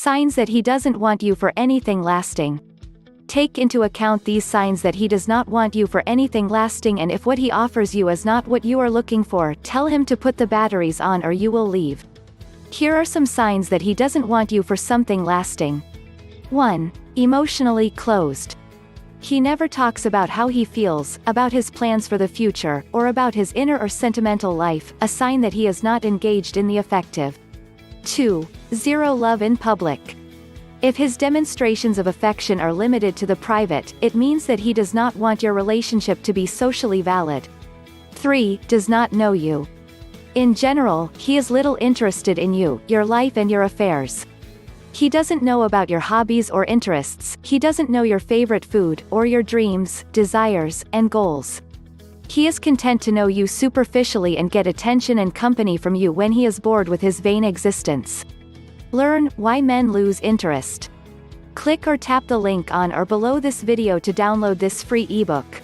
Signs that he doesn't want you for anything lasting. Take into account these signs that he does not want you for anything lasting, and if what he offers you is not what you are looking for, tell him to put the batteries on or you will leave. Here are some signs that he doesn't want you for something lasting. 1. Emotionally closed. He never talks about how he feels, about his plans for the future, or about his inner or sentimental life, a sign that he is not engaged in the affective. 2. Zero love in public. If his demonstrations of affection are limited to the private, it means that he does not want your relationship to be socially valid. 3. Does not know you. In general, he is little interested in you, your life and your affairs. He doesn't know about your hobbies or interests, he doesn't know your favorite food, or your dreams, desires, and goals. He is content to know you superficially and get attention and company from you when he is bored with his vain existence. Learn why men lose interest. Click or tap the link on or below this video to download this free ebook.